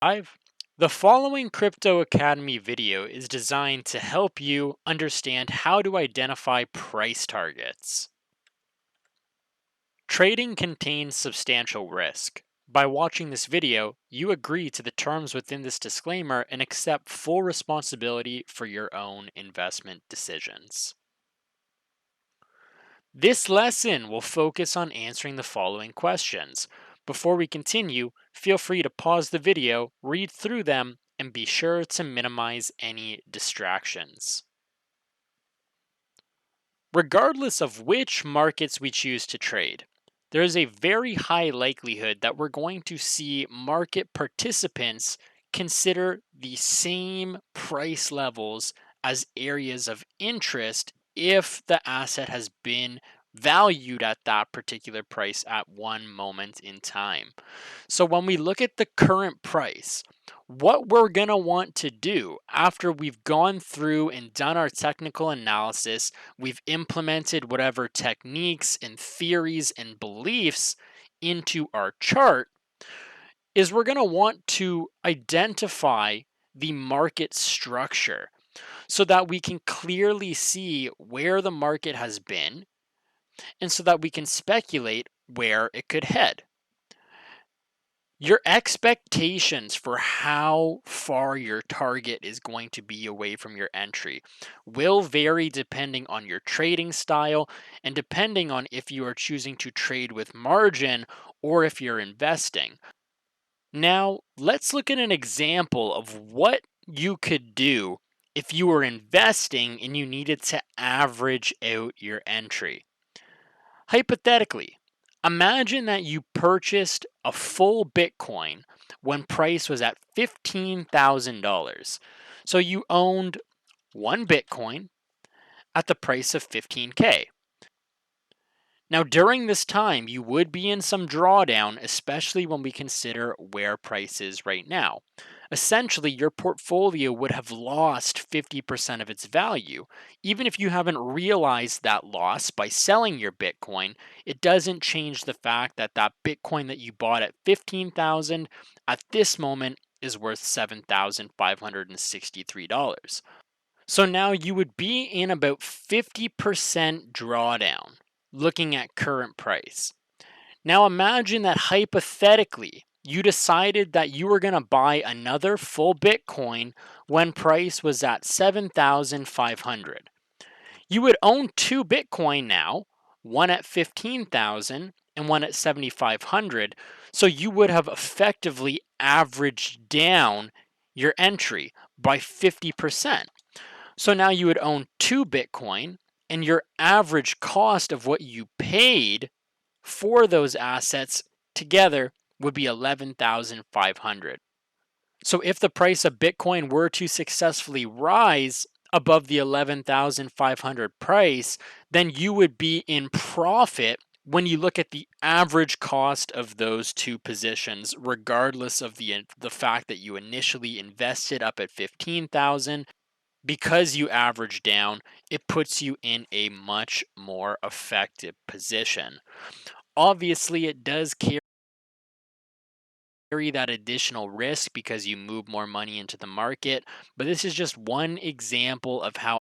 5. The following Crypto Academy video is designed to help you understand how to identify price targets. Trading contains substantial risk. By watching this video, you agree to the terms within this disclaimer and accept full responsibility for your own investment decisions. This lesson will focus on answering the following questions. Before we continue, feel free to pause the video, read through them, and be sure to minimize any distractions. Regardless of which markets we choose to trade, there is a very high likelihood that we're going to see market participants consider the same price levels as areas of interest if the asset has been valued at that particular price at one moment in time. So when we look at the current price, what we're going to want to do after we've gone through and done our technical analysis, we've implemented whatever techniques and theories and beliefs into our chart, is we're going to want to identify the market structure so that we can clearly see where the market has been and so that we can speculate where it could head. Your expectations for how far your target is going to be away from your entry will vary depending on your trading style and depending on if you are choosing to trade with margin or if you're investing. Now, let's look at an example of what you could do if you were investing and you needed to average out your entry. Hypothetically, imagine that you purchased a full Bitcoin when price was at $15,000. So you owned one Bitcoin at the price of 15K. Now, during this time, you would be in some drawdown, especially when we consider where price is right now. Essentially, your portfolio would have lost 50% of its value. Even if you haven't realized that loss by selling your Bitcoin, it doesn't change the fact that that Bitcoin that you bought at 15,000 at this moment is worth $7,563. So now you would be in about 50% drawdown looking at current price. Now imagine that hypothetically you decided that you were going to buy another full Bitcoin when price was at 7,500. You would own two Bitcoin now, one at 15,000 and one at 7,500. So you would have effectively averaged down your entry by 50%. So now you would own two Bitcoin, and your average cost of what you paid for those assets together would be 11,500. So if the price of Bitcoin were to successfully rise above the 11,500 price, then you would be in profit when you look at the average cost of those two positions, regardless of the fact that you initially invested up at 15,000. Because you average down, it puts you in a much more effective position. Obviously, it does carry that additional risk because you move more money into the market, but this is just one example of how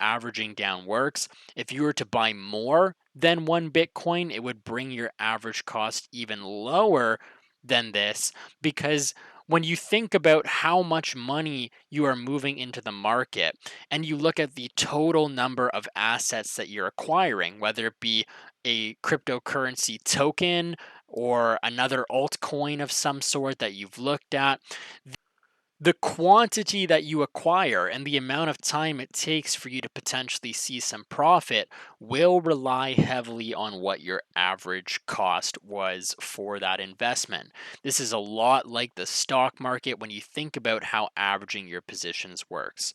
averaging down works. If you were to buy more than one Bitcoin, it would bring your average cost even lower than this, because when you think about how much money you are moving into the market and you look at the total number of assets that you're acquiring, whether it be a cryptocurrency token or another altcoin of some sort that you've looked at, the quantity that you acquire and the amount of time it takes for you to potentially see some profit will rely heavily on what your average cost was for that investment. This is a lot like the stock market when you think about how averaging your positions works.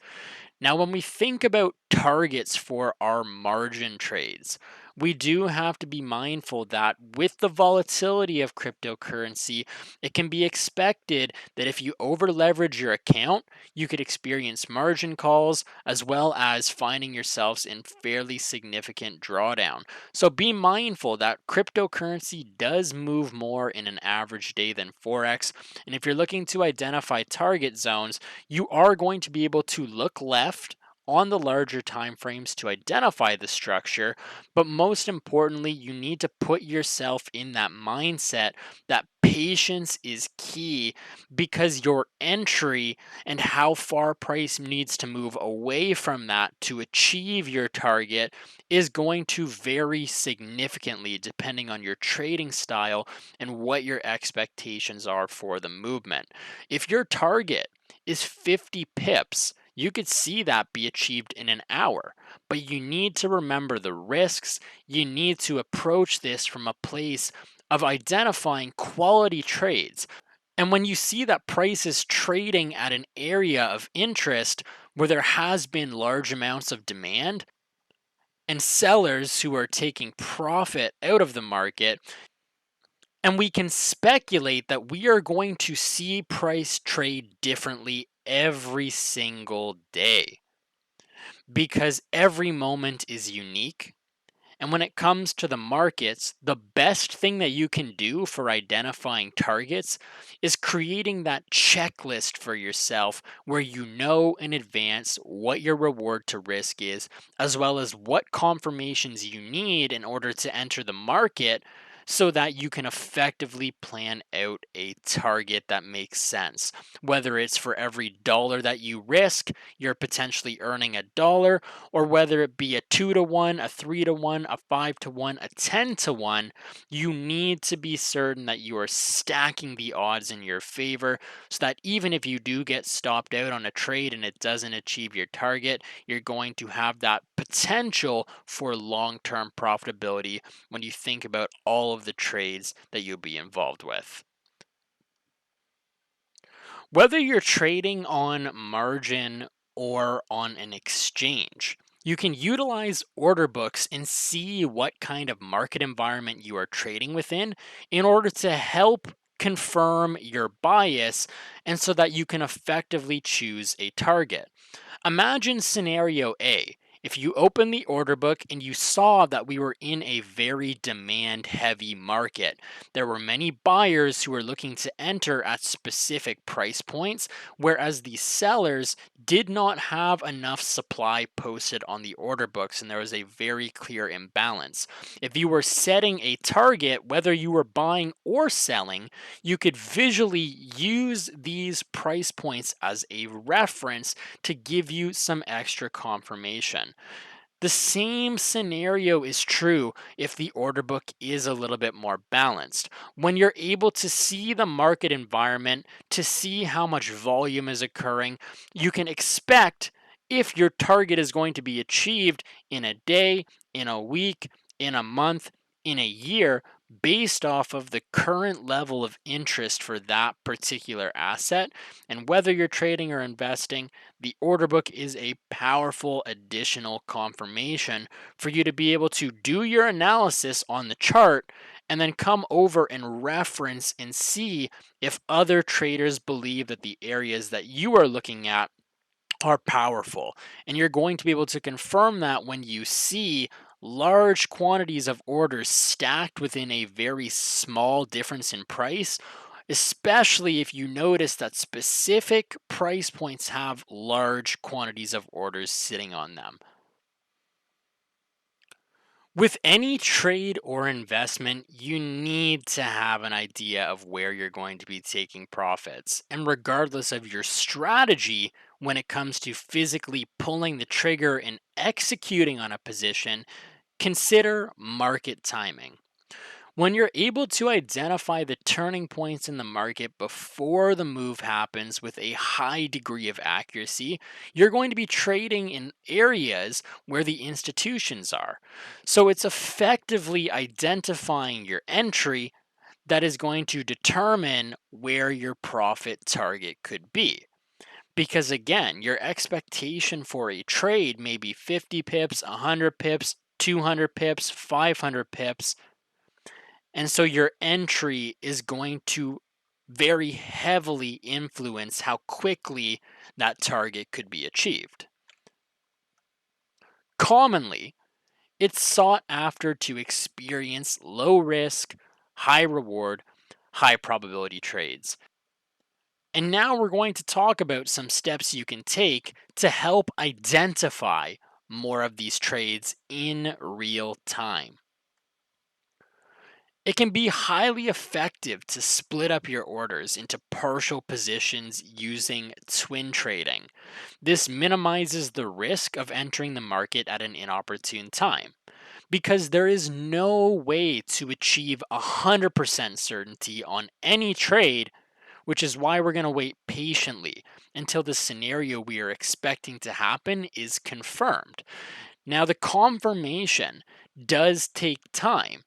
Now, when we think about targets for our margin trades, We do have to be mindful that with the volatility of cryptocurrency, it can be expected that if you over leverage your account, you could experience margin calls as well as finding yourselves in fairly significant drawdown. So be mindful that cryptocurrency does move more in an average day than Forex. And if you're looking to identify target zones, you are going to be able to look left on the larger time frames to identify the structure, but most importantly, you need to put yourself in that mindset that patience is key, because your entry and how far price needs to move away from that to achieve your target is going to vary significantly depending on your trading style and what your expectations are for the movement. If your target is 50 pips, you could see that be achieved in an hour. But you need to remember the risks. You need to approach this from a place of identifying quality trades. And when you see that price is trading at an area of interest where there has been large amounts of demand and sellers who are taking profit out of the market, and we can speculate that we are going to see price trade differently every single day because every moment is unique. And when it comes to the markets, the best thing that you can do for identifying targets is creating that checklist for yourself where you know in advance what your reward to risk is, as well as what confirmations you need in order to enter the market so that you can effectively plan out a target that makes sense. Whether it's for every dollar that you risk, you're potentially earning a dollar, or whether it be a 2 to 1, a 3 to 1, a 5 to 1, a 10 to 1, you need to be certain that you are stacking the odds in your favor so that even if you do get stopped out on a trade and it doesn't achieve your target, you're going to have that potential for long term profitability when you think about all of the trades that you'll be involved with. Whether you're trading on margin or on an exchange, you can utilize order books and see what kind of market environment you are trading within in order to help confirm your bias and so that you can effectively choose a target. Imagine scenario A. If you open the order book and you saw that we were in a very demand heavy market, there were many buyers who were looking to enter at specific price points, whereas the sellers did not have enough supply posted on the order books, and there was a very clear imbalance. If you were setting a target, whether you were buying or selling, you could visually use these price points as a reference to give you some extra confirmation. The same scenario is true if the order book is a little bit more balanced. When you're able to see the market environment, to see how much volume is occurring, you can expect if your target is going to be achieved in a day, in a week, in a month, in a year, based off of the current level of interest for that particular asset. And whether you're trading or investing, the order book is a powerful additional confirmation for you to be able to do your analysis on the chart and then come over and reference and see if other traders believe that the areas that you are looking at are powerful. And you're going to be able to confirm that when you see large quantities of orders stacked within a very small difference in price, especially if you notice that specific price points have large quantities of orders sitting on them. With any trade or investment, you need to have an idea of where you're going to be taking profits. And regardless of your strategy, when it comes to physically pulling the trigger and executing on a position, consider market timing. When you're able to identify the turning points in the market before the move happens with a high degree of accuracy, you're going to be trading in areas where the institutions are. So it's effectively identifying your entry that is going to determine where your profit target could be. Because again, your expectation for a trade may be 50 pips, 100 pips, 200 pips, 500 pips. And so your entry is going to very heavily influence how quickly that target could be achieved. Commonly, it's sought after to experience low risk, high reward, high probability trades. And now we're going to talk about some steps you can take to help identify more of these trades in real time. It can be highly effective to split up your orders into partial positions using twin trading. This minimizes the risk of entering the market at an inopportune time because there is no way to achieve 100% certainty on any trade, which is why we're going to wait patiently until the scenario we are expecting to happen is confirmed. Now, the confirmation does take time.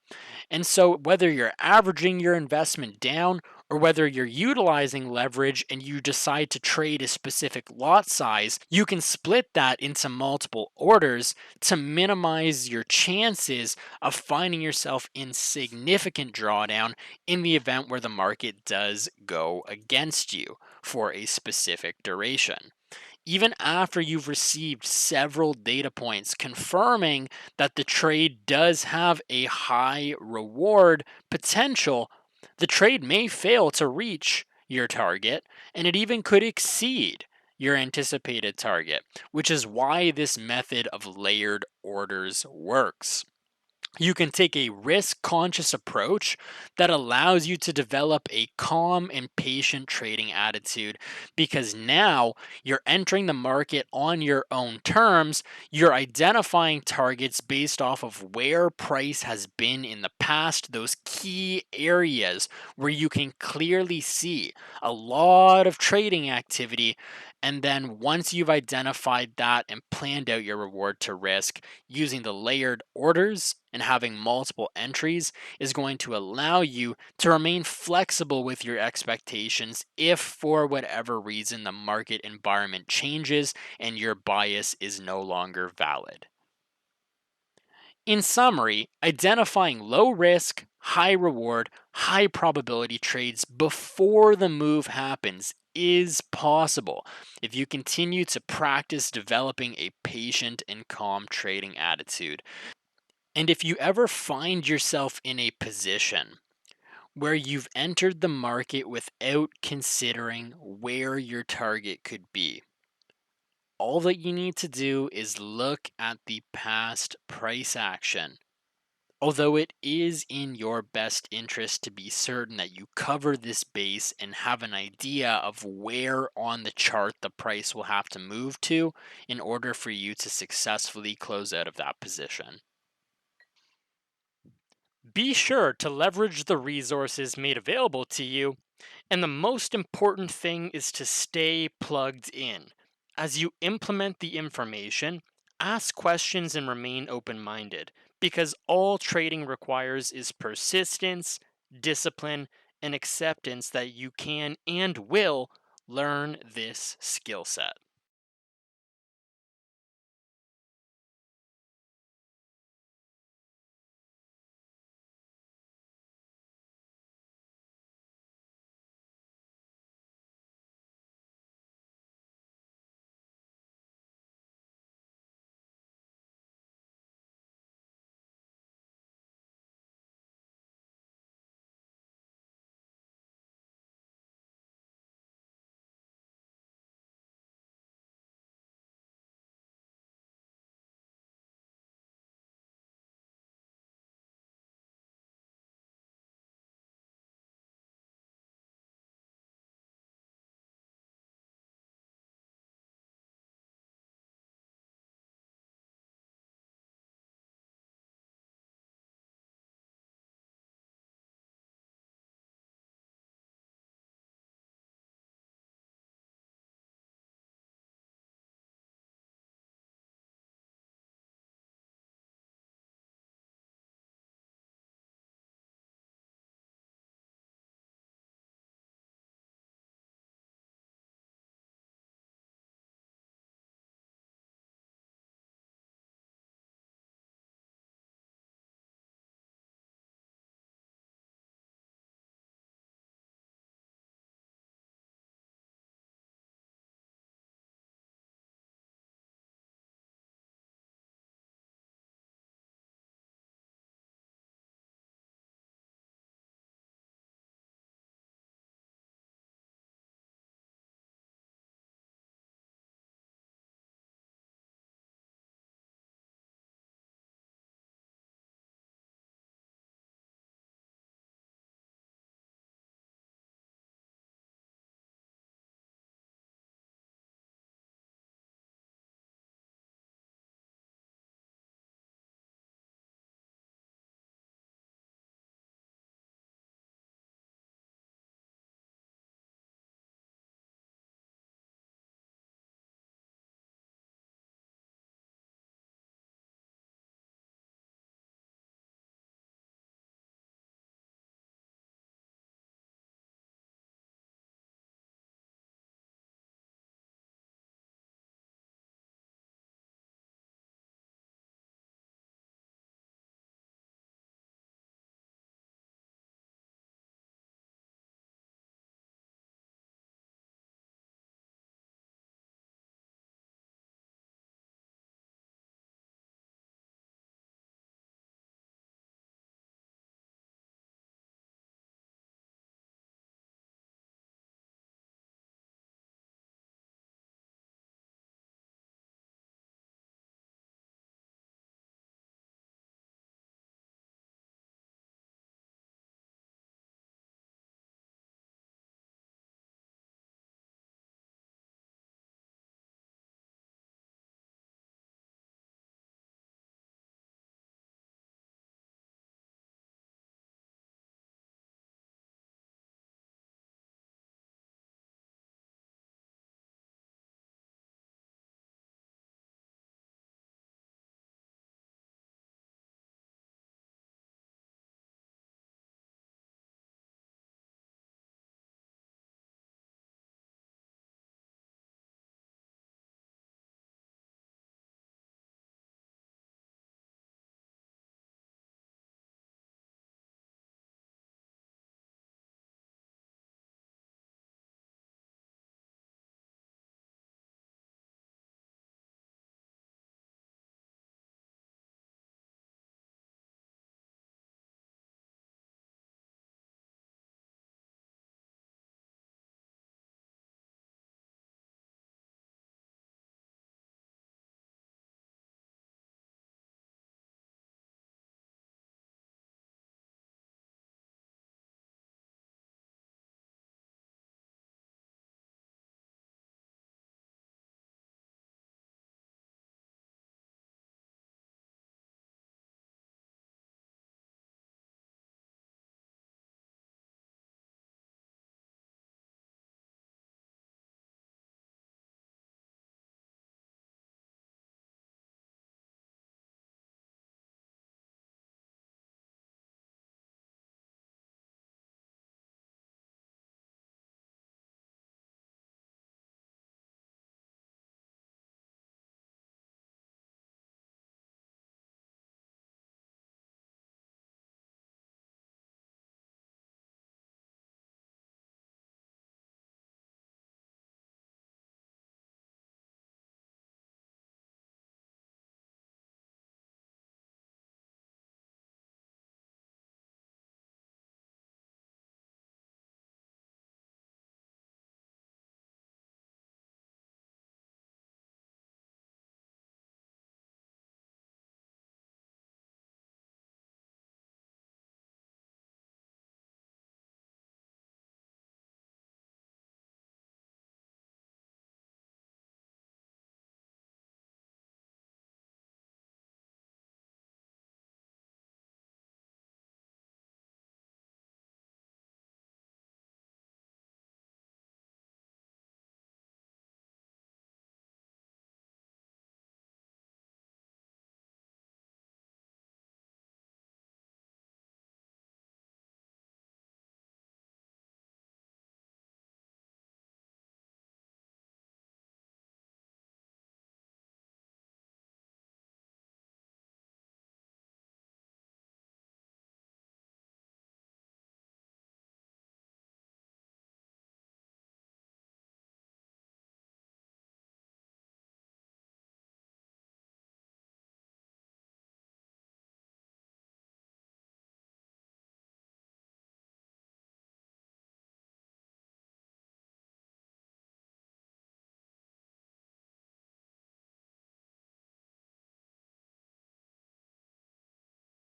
And so, whether you're averaging your investment down or whether you're utilizing leverage and you decide to trade a specific lot size, you can split that into multiple orders to minimize your chances of finding yourself in significant drawdown in the event where the market does go against you for a specific duration. Even after you've received several data points confirming that the trade does have a high reward potential, the trade may fail to reach your target and it even could exceed your anticipated target, which is why this method of layered orders works. You can take a risk conscious approach that allows you to develop a calm and patient trading attitude because now you're entering the market on your own terms. You're identifying targets based off of where price has been in the past, those key areas where you can clearly see a lot of trading activity. And then once you've identified that and planned out your reward to risk, using the layered orders and having multiple entries is going to allow you to remain flexible with your expectations if, for whatever reason, the market environment changes and your bias is no longer valid. In summary, identifying low risk, high reward, high probability trades before the move happens is possible if you continue to practice developing a patient and calm trading attitude. And if you ever find yourself in a position where you've entered the market without considering where your target could be, all that you need to do is look at the past price action. Although it is in your best interest to be certain that you cover this base and have an idea of where on the chart the price will have to move to in order for you to successfully close out of that position. Be sure to leverage the resources made available to you, and the most important thing is to stay plugged in. As you implement the information, ask questions and remain open minded, because all trading requires is persistence, discipline, and acceptance that you can and will learn this skill set.